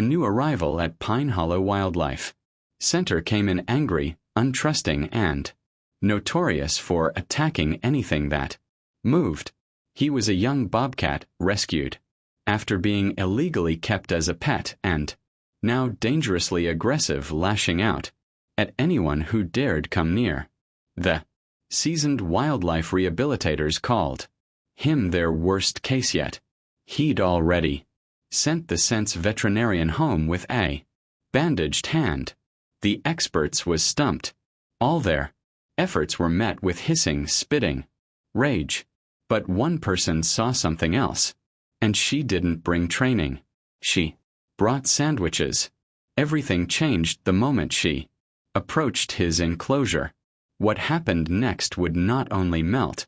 new arrival at Pine Hollow Wildlife Center came in angry, untrusting, and notorious for attacking anything that moved. He was a young bobcat rescued after being illegally kept as a pet and now dangerously aggressive, lashing out at anyone who dared come near. The seasoned wildlife rehabilitators called him their worst case yet. He'd already sent the Sense veterinarian home with a bandaged hand. The experts was stumped. All their efforts were met with hissing, spitting, rage. But one person saw something else. And she didn't bring training. She brought sandwiches. Everything changed the moment she approached his enclosure. What happened next would not only melt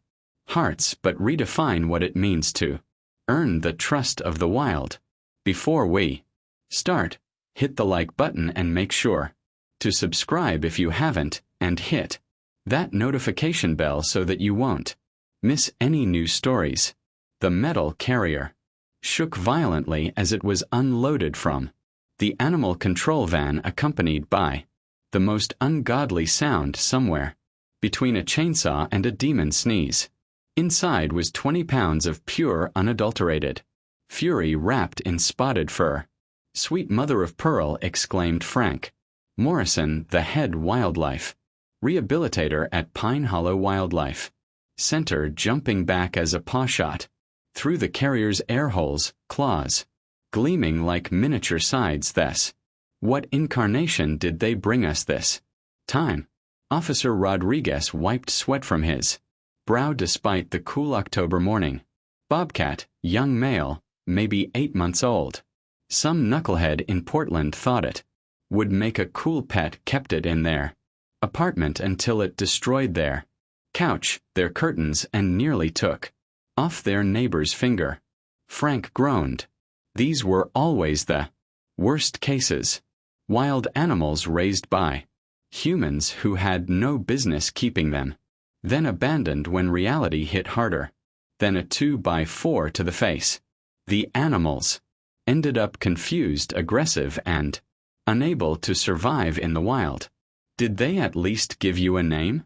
hearts but redefine what it means to earn the trust of the wild. Before we start, hit the like button and make sure to subscribe if you haven't, and hit that notification bell so that you won't miss any new stories. The metal carrier shook violently as it was unloaded from the animal control van, accompanied by the most ungodly sound somewhere between a chainsaw and a demon sneeze. Inside was 20 pounds of pure, unadulterated fury wrapped in spotted fur. "Sweet mother of pearl," exclaimed Frank Morrison, the head wildlife rehabilitator at Pine Hollow Wildlife Center, jumping back as a paw shot through the carrier's air holes, claws gleaming like miniature sides. This. What incarnation did they bring us this time? Officer Rodriguez wiped sweat from his brow despite the cool October morning. Bobcat, young male, maybe 8 months old. Some knucklehead in Portland thought it would make a cool pet, kept it in their apartment until it destroyed their couch, their curtains, and nearly took off their neighbor's finger. Frank groaned. These were always the worst cases. Wild animals raised by humans who had no business keeping them, then abandoned when reality hit harder than a 2x4 to the face. The animals ended up confused, aggressive, and unable to survive in the wild. "Did they at least give you a name?"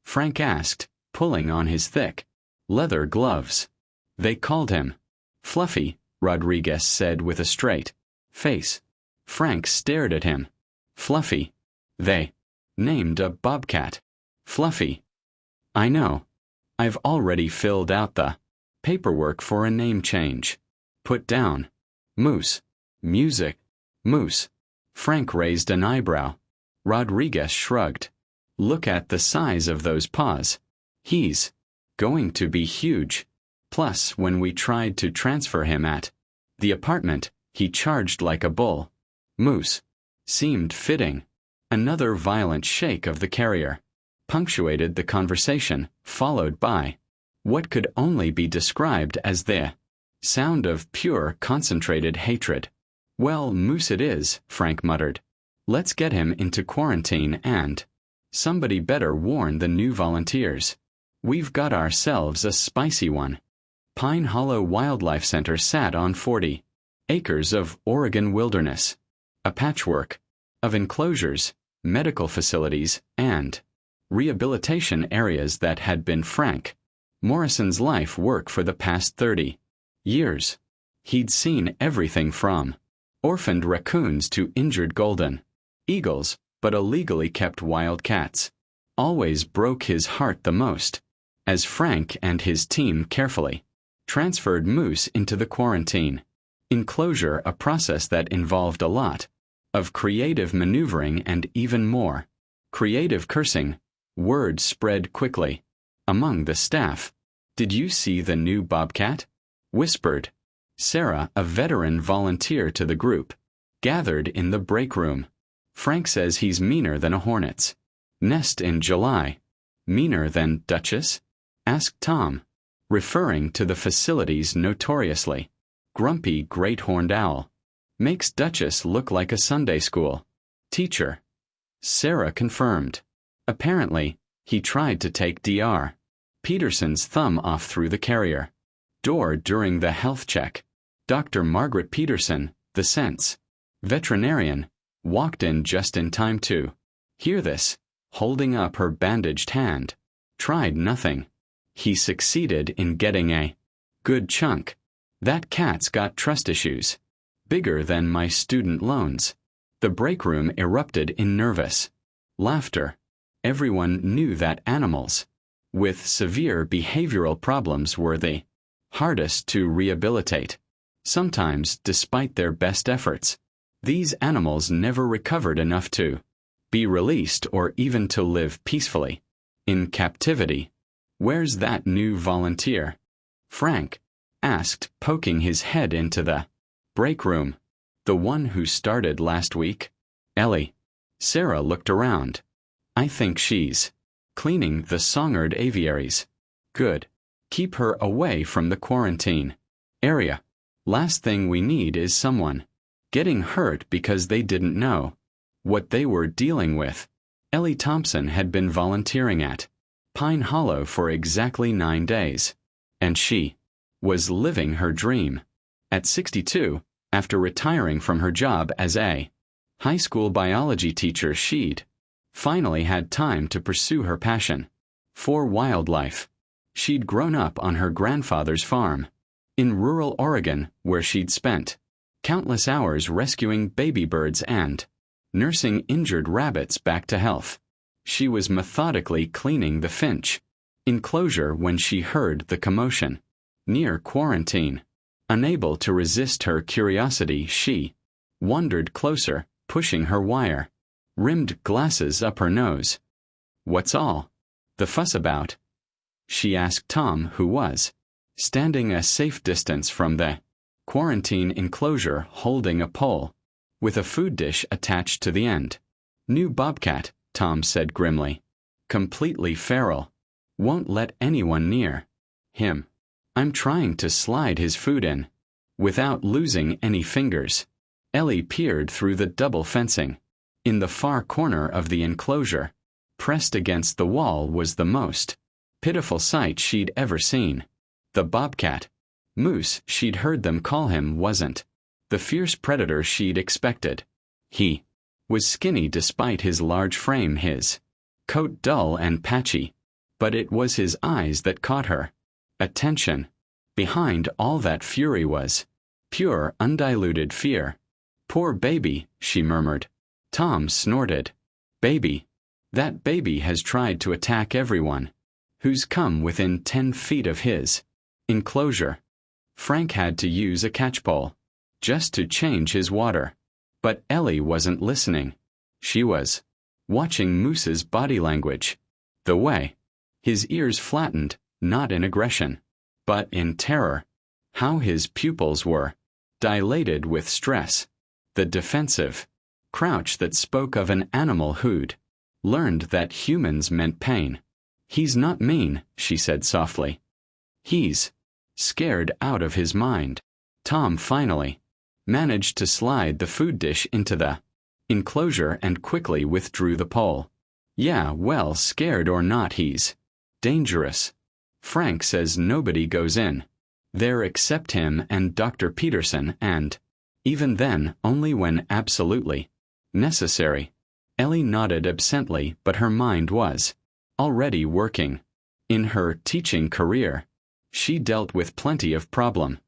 Frank asked, pulling on his thick leather gloves. "They called him Fluffy," Rodriguez said with a straight face. Frank stared at him. "Fluffy? They named a bobcat Fluffy." "I know. I've already filled out the paperwork for a name change." "Put down Moose." "Music. Moose." Frank raised an eyebrow. Rodriguez shrugged. "Look at the size of those paws. He's going to be huge. Plus, when we tried to transfer him at the apartment, he charged like a bull. Moose seemed fitting." Another violent shake of the carrier punctuated the conversation, followed by what could only be described as the sound of pure, concentrated hatred. "Well, Moose it is," Frank muttered. "Let's get him into quarantine and somebody better warn the new volunteers. We've got ourselves a spicy one." Pine Hollow Wildlife Center sat on 40 acres of Oregon wilderness, a patchwork of enclosures, medical facilities, and rehabilitation areas that had been Frank Morrison's life work for the past 30 years. He'd seen everything from orphaned raccoons to injured golden eagles, but illegally kept wild cats always broke his heart the most. As Frank and his team carefully transferred Moose into the quarantine enclosure, a process that involved a lot of creative maneuvering and even more creative cursing, word spread quickly among the staff. "Did you see the new bobcat?" whispered Sarah, a veteran volunteer to the group gathered in the break room. "Frank says he's meaner than a hornet's nest in July." "Meaner than Duchess?" asked Tom, referring to the facility's notoriously grumpy great horned owl. "Makes Duchess look like a Sunday school teacher," Sarah confirmed. "Apparently, he tried to take Dr. Peterson's thumb off through the carrier door during the health check." Dr. Margaret Peterson, the Sense Veterinarian walked in just in time to hear this, holding up her bandaged hand. Tried nothing. He succeeded in getting a good chunk. That cat's got trust issues. Bigger than my student loans. The break room erupted in nervous laughter. Everyone knew that animals with severe behavioral problems were the hardest to rehabilitate. Sometimes, despite their best efforts, these animals never recovered enough to be released or even to live peacefully in captivity. Where's that new volunteer? Frank asked, poking his head into the break room. The one who started last week? Ellie. Sarah looked around. I think she's cleaning the Songard aviaries. Good. Keep her away from the quarantine area. Last thing we need is someone getting hurt because they didn't know what they were dealing with. Ellie Thompson had been volunteering at Pine Hollow for exactly 9 days, and she was living her dream. At 62, after retiring from her job as a high school biology teacher, she'd finally had time to pursue her passion for wildlife. She'd grown up on her grandfather's farm in rural Oregon, where she'd spent countless hours rescuing baby birds and nursing injured rabbits back to health. She was methodically cleaning the finch enclosure when she heard the commotion near quarantine. Unable to resist her curiosity, she wandered closer, pushing her wire-rimmed glasses up her nose. What's all the fuss about? She asked Tom, who was standing a safe distance from the quarantine enclosure, holding a pole with a food dish attached to the end. New Bobcat, Tom said grimly. Completely feral. Won't let anyone near him. I'm trying to slide his food in without losing any fingers. Ellie peered through the double fencing. In the far corner of the enclosure, pressed against the wall, was the most pitiful sight she'd ever seen. The bobcat, moose she'd heard them call him, wasn't the fierce predator she'd expected. He was skinny despite his large frame, his coat dull and patchy, but it was his eyes that caught her attention. Behind all that fury was pure, undiluted fear. Poor baby, she murmured. Tom snorted. Baby. That baby has tried to attack everyone who's come within 10 feet of his enclosure. Frank had to use a catchpole just to change his water. But Ellie wasn't listening. She was watching Moose's body language. The way his ears flattened, not in aggression, but in terror. How his pupils were dilated with stress. The defensive crouch that spoke of an animal who'd learned that humans meant pain. He's not mean, she said softly. He's scared out of his mind. Tom finally managed to slide the food dish into the enclosure and quickly withdrew the pole. Yeah, well, scared or not, he's dangerous. Frank says nobody goes in there except him and Dr. Peterson, and even then, only when absolutely necessary. Ellie nodded absently, but her mind was already working. In her teaching career, she dealt with plenty of problem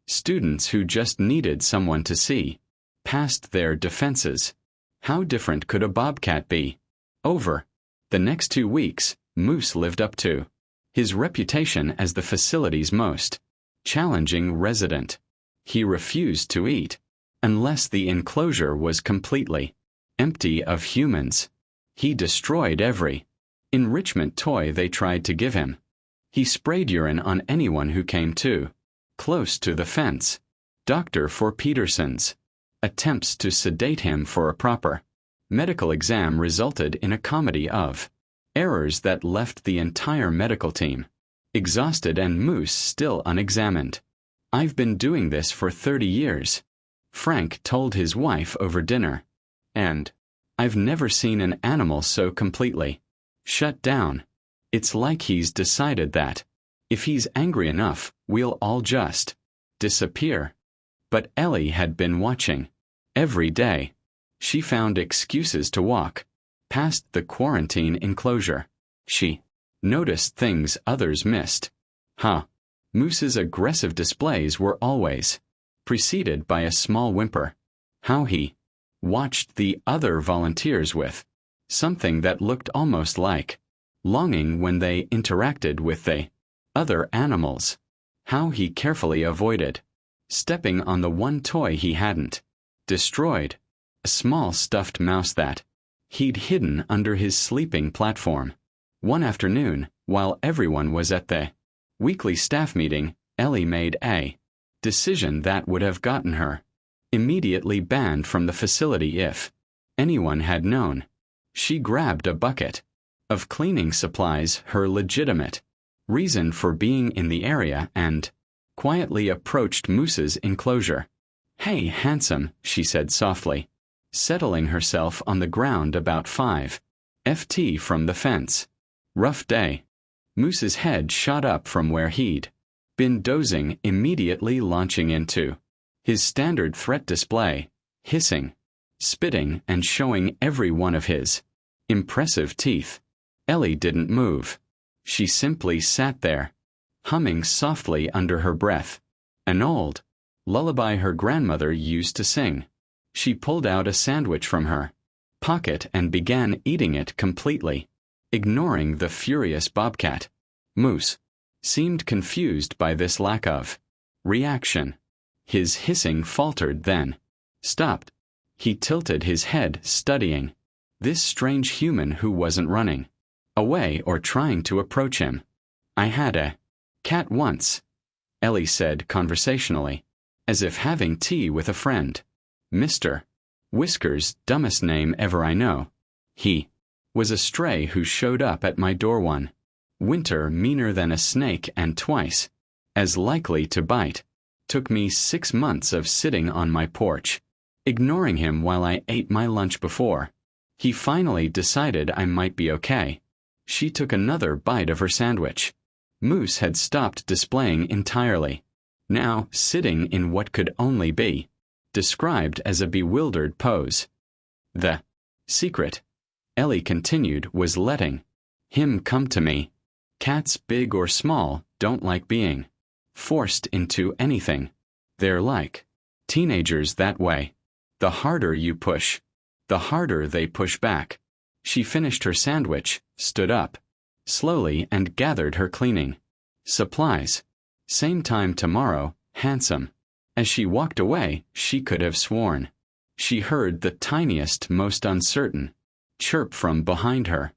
students who just needed someone to see past their defenses. How different could a bobcat be? Over the next 2 weeks, Moose lived up to his reputation as the facility's most challenging resident. He refused to eat unless the enclosure was completely empty of humans. He destroyed every enrichment toy they tried to give him. He sprayed urine on anyone who came too close to the fence. Dr. For Peterson's attempts to sedate him for a proper medical exam resulted in a comedy of errors that left the entire medical team exhausted and Moose still unexamined. I've been doing this for 30 years, Frank told his wife over dinner, and I've never seen an animal so completely shut down. It's like he's decided that if he's angry enough, we'll all just disappear. But Ellie had been watching. Every day, she found excuses to walk past the quarantine enclosure. She noticed things others missed. Moose's aggressive displays were always preceded by a small whimper. How he watched the other volunteers with something that looked almost like longing when they interacted with the other animals. How he carefully avoided stepping on the one toy he hadn't destroyed, a small stuffed mouse that he'd hidden under his sleeping platform. One afternoon, while everyone was at the weekly staff meeting, Ellie made a decision that would have gotten her immediately banned from the facility if anyone had known. She grabbed a bucket of cleaning supplies, her legitimate reason for being in the area, and quietly approached Moose's enclosure. "Hey, handsome," she said softly, settling herself on the ground about 5 ft from the fence. "Rough day." Moose's head shot up from where he'd been dozing, immediately launching into his standard threat display, hissing, spitting, and showing every one of his impressive teeth. Ellie didn't move. She simply sat there, humming softly under her breath, an old lullaby her grandmother used to sing. She pulled out a sandwich from her pocket and began eating it completely, ignoring the furious Bobcat. Moose seemed confused by this lack of reaction. His hissing faltered, then stopped. He tilted his head, studying this strange human who wasn't running away or trying to approach him. "I had a cat once," Ellie said conversationally, as if having tea with a friend. "Mr. Whiskers, dumbest name ever I know. He was a stray who showed up at my door one winter, meaner than a snake and twice as likely to bite. Took me 6 months of sitting on my porch, ignoring him while I ate my lunch before he finally decided I might be okay." She took another bite of her sandwich. Moose had stopped displaying entirely, now sitting in what could only be described as a bewildered pose. "The secret," Ellie continued, "was letting him come to me. Cats, big or small, don't like being forced into anything. They're like teenagers that way. The harder you push, the harder they push back." She finished her sandwich, stood up slowly, and gathered her cleaning supplies. "Same time tomorrow, handsome." As she walked away, she could have sworn she heard the tiniest, most uncertain chirp from behind her.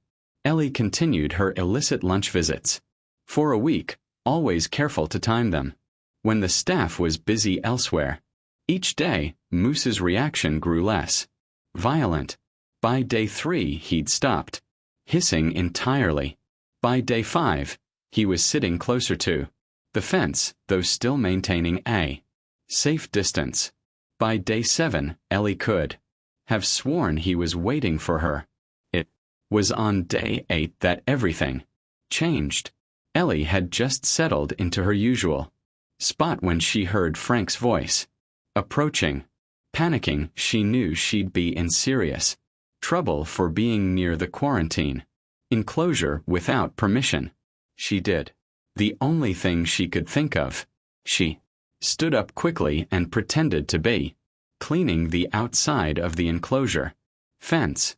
Ellie continued her illicit lunch visits for a week, always careful to time them when the staff was busy elsewhere. Each day, Moose's reaction grew less violent. By day 3, he'd stopped hissing entirely. By day 5, he was sitting closer to the fence, though still maintaining a safe distance. By day 7, Ellie could have sworn he was waiting for her. It was on day 8 that everything changed. Ellie had just settled into her usual spot when she heard Frank's voice approaching. Panicking, she knew she'd be in serious trouble for being near the quarantine enclosure without permission. She did the only thing she could think of. She stood up quickly and pretended to be cleaning the outside of the enclosure fence.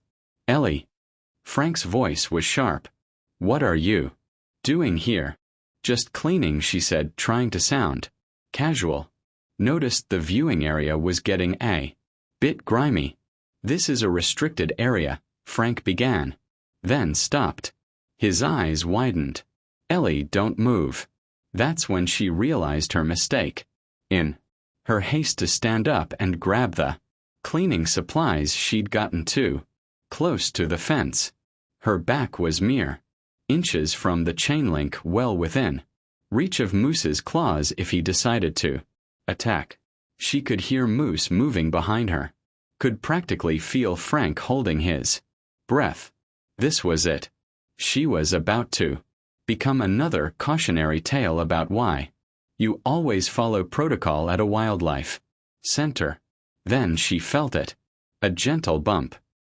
"Ellie." Frank's voice was sharp. "What are you doing here?" "Just cleaning," she said, trying to sound casual. Noticed the viewing area was getting a bit grimy. "This is a restricted area," Frank began, then stopped. His eyes widened. "Ellie, don't move." That's when she realized her mistake. In her haste to stand up and grab the cleaning supplies, she'd gotten too close to the fence. Her back was mere inches from the chain link, well within reach of Moose's claws if he decided to attack. She could hear Moose moving behind her, could practically feel Frank holding his breath. This was it. She was about to become another cautionary tale about why you always follow protocol at a wildlife center. Then she felt it. A gentle bump.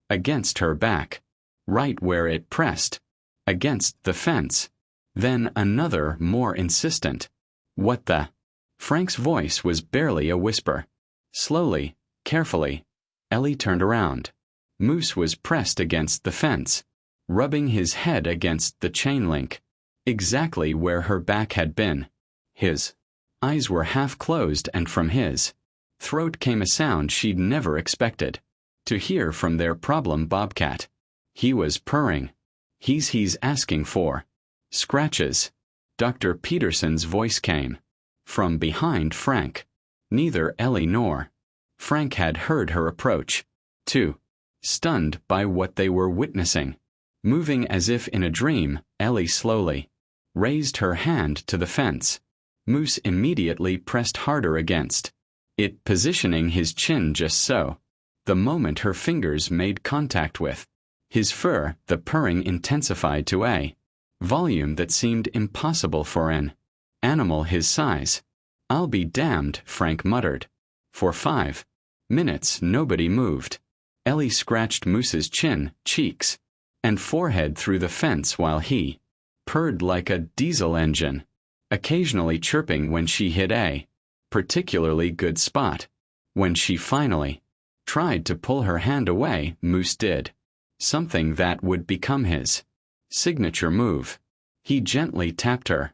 Against her back. Right where it pressed. Against the fence. Then another, more insistent. What the? Frank's voice was barely a whisper. Slowly, carefully, Ellie turned around. Moose was pressed against the fence, rubbing his head against the chain link, exactly where her back had been. His eyes were half closed, and from his throat came a sound she'd never expected to hear from their problem bobcat. He was purring. He's asking for scratches. Dr. Peterson's voice came from behind Frank. Neither Ellie nor Frank had heard her approach. Too stunned by what they were witnessing. Moving as if in a dream, Ellie slowly raised her hand to the fence. Moose immediately pressed harder against it, positioning his chin just so. The moment her fingers made contact with his fur, the purring intensified to a volume that seemed impossible for an animal his size. "I'll be damned," Frank muttered. For 5 minutes nobody moved. Ellie scratched Moose's chin, cheeks, and forehead through the fence while he purred like a diesel engine, occasionally chirping when she hit a particularly good spot. When she finally tried to pull her hand away, Moose did something that would become his signature move. He gently tapped her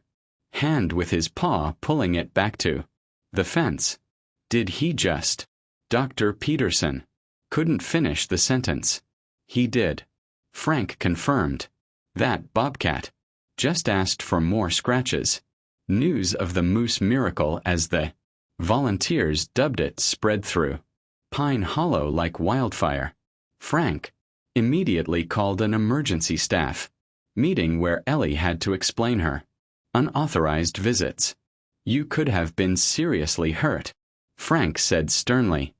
hand with his paw, pulling it back to the fence. Did he just? Dr. Peterson couldn't finish the sentence. He did. Frank confirmed. That bobcat just asked for more scratches. News of the moose miracle, as the volunteers dubbed it, spread through Pine Hollow like wildfire. Frank immediately called an emergency staff meeting where Ellie had to explain her unauthorized visits. "You could have been seriously hurt," Frank said sternly.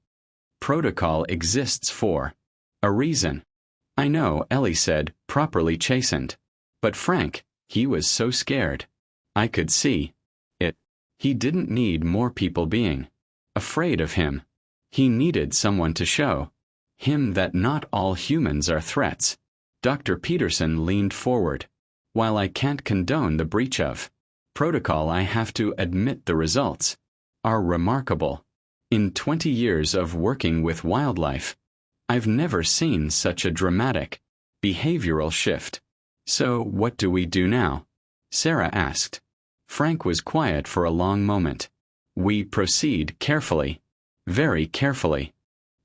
"Protocol exists for a reason." "I know," Ellie said, properly chastened. But Frank, he was so scared. I could see it. He didn't need more people being afraid of him. He needed someone to show him that not all humans are threats. Dr. Peterson leaned forward. "While I can't condone the breach of protocol, I have to admit the results are remarkable. In 20 years of working with wildlife, I've never seen such a dramatic behavioral shift." "So what do we do now?" Sarah asked. Frank was quiet for a long moment. "We proceed carefully. Very carefully.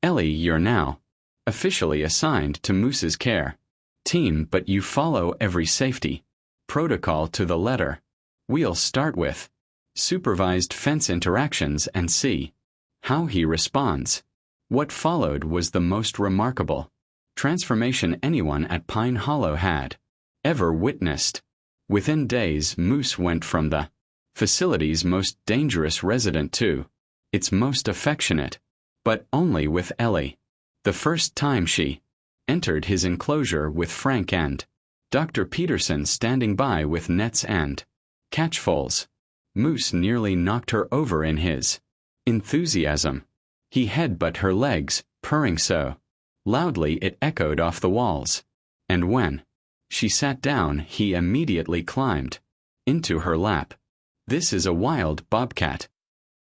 Ellie, you're now officially assigned to Moose's care team, but you follow every safety protocol to the letter. We'll start with supervised fence interactions and see how he responds." What followed was the most remarkable transformation anyone at Pine Hollow had ever witnessed. Within days, Moose went from the facility's most dangerous resident to its most affectionate, but only with Ellie. The first time she entered his enclosure with Frank and Dr. Peterson standing by with nets and catchfuls, Moose nearly knocked her over in his enthusiasm. He headbutted her legs, purring so loudly it echoed off the walls. And when she sat down, he immediately climbed into her lap. "This is a wild bobcat,"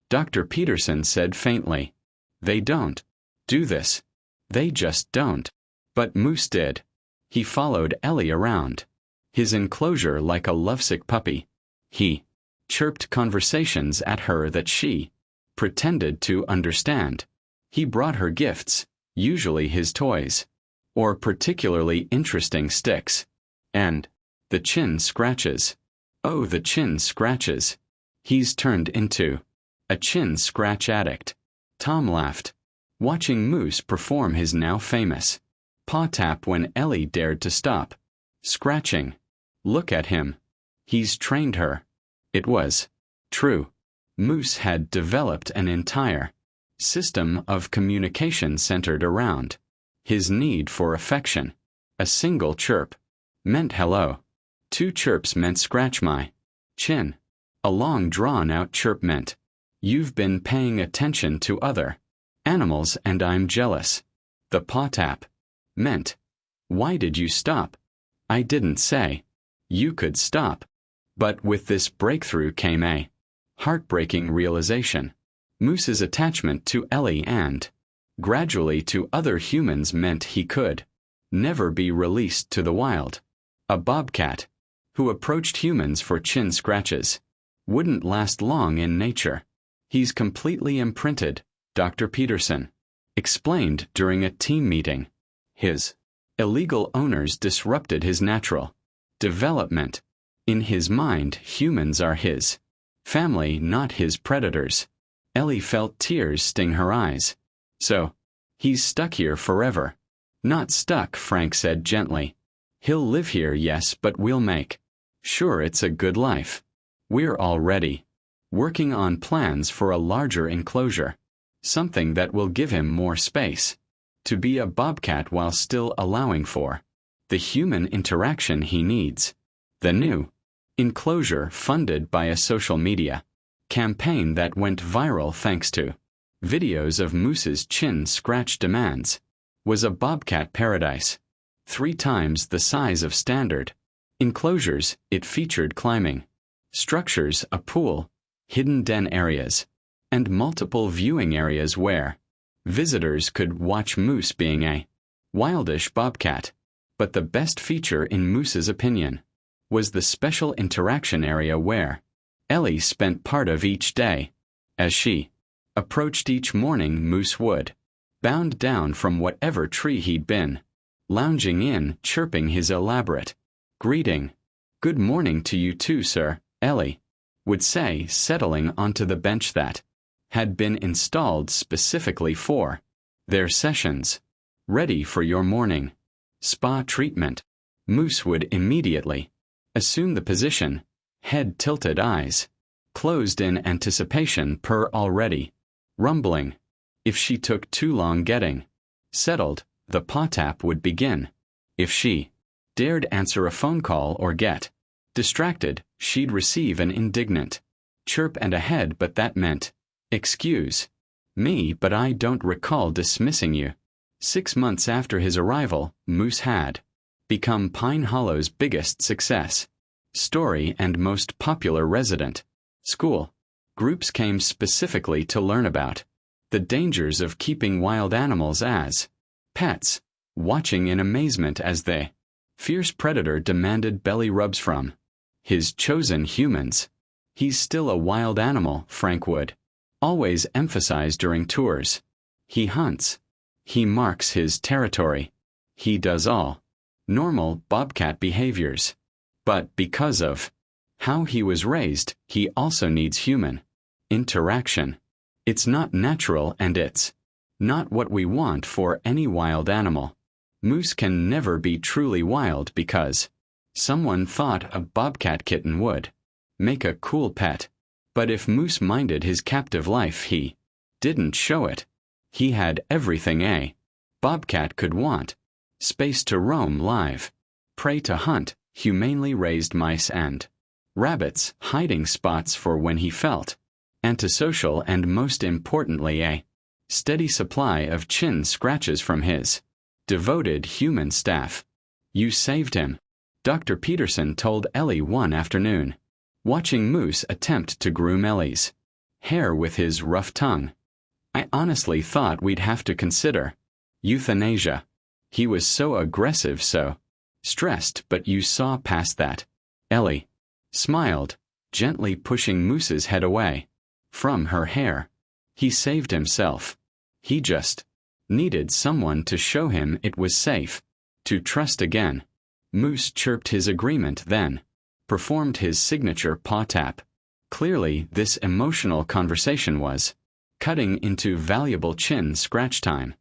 Dr. Peterson said faintly. "They don't do this. They just don't." But Moose did. He followed Ellie around his enclosure like a lovesick puppy. He chirped conversations at her that she pretended to understand. He brought her gifts, usually his toys, or particularly interesting sticks. And the chin scratches. Oh, the chin scratches. He's turned into a chin scratch addict. Tom laughed, watching Moose perform his now famous paw tap when Ellie dared to stop scratching. "Look at him. He's trained her." It was true. Moose had developed an entire system of communication centered around his need for affection. A single chirp meant hello. 2 chirps meant scratch my chin. A long drawn-out chirp meant you've been paying attention to other Animals and I'm jealous. The paw tap meant, why did you stop? I didn't say you could stop. But with this breakthrough came a heartbreaking realization. Moose's attachment to Ellie and, gradually to other humans meant he could never be released to the wild. A bobcat, who approached humans for chin scratches, wouldn't last long in nature. He's completely imprinted, Dr. Peterson explained during a team meeting. His illegal owners disrupted his natural development. In his mind, humans are his family, not his predators. Ellie felt tears sting her eyes. So, he's stuck here forever. Not stuck, Frank said gently. He'll live here, yes, but we'll make sure it's a good life. We're already working on plans for a larger enclosure. Something that will give him more space to be a bobcat while still allowing for the human interaction he needs. The new enclosure, funded by a social media campaign that went viral thanks to videos of Moose's chin scratch demands, was a bobcat paradise. 3 times the size of standard enclosures. It featured climbing structures, a pool, hidden den areas, and multiple viewing areas where visitors could watch Moose being a wildish bobcat. But the best feature, in Moose's opinion, was the special interaction area where Ellie spent part of each day. As she approached each morning, Moose would bound down from whatever tree he'd been lounging in, chirping his elaborate greeting. Good morning to you too, sir, Ellie would say, settling onto the bench that had been installed specifically for their sessions. Ready for your morning spa treatment. Moose would immediately assume the position, head tilted, eyes closed in anticipation, purr already rumbling. If she took too long getting settled, the paw tap would begin. If she dared answer a phone call or get distracted, she'd receive an indignant chirp and a head, but that meant, excuse me, but I don't recall dismissing you. 6 months after his arrival, Moose had become Pine Hollow's biggest success story and most popular resident. School groups came specifically to learn about the dangers of keeping wild animals as pets, watching in amazement as the fierce predator demanded belly rubs from his chosen humans. He's still a wild animal, Frank would always emphasize during tours. He hunts. He marks his territory. He does all normal bobcat behaviors. But because of how he was raised, he also needs human interaction. It's not natural, and it's not what we want for any wild animal. Moose can never be truly wild because someone thought a bobcat kitten would make a cool pet. But if Moose minded his captive life, he didn't show it. He had everything a bobcat could want: space to roam live, prey to hunt, humanely raised mice and rabbits, hiding spots for when he felt antisocial, and most importantly a steady supply of chin scratches from his devoted human staff. You saved him, Dr. Peterson told Ellie one afternoon, watching Moose attempt to groom Ellie's hair with his rough tongue. I honestly thought we'd have to consider euthanasia. He was so aggressive, so stressed, but you saw past that. Ellie smiled, gently pushing Moose's head away from her hair. He saved himself. He just needed someone to show him it was safe to trust again. Moose chirped his agreement, then performed his signature paw tap. Clearly, this emotional conversation was cutting into valuable chin scratch time.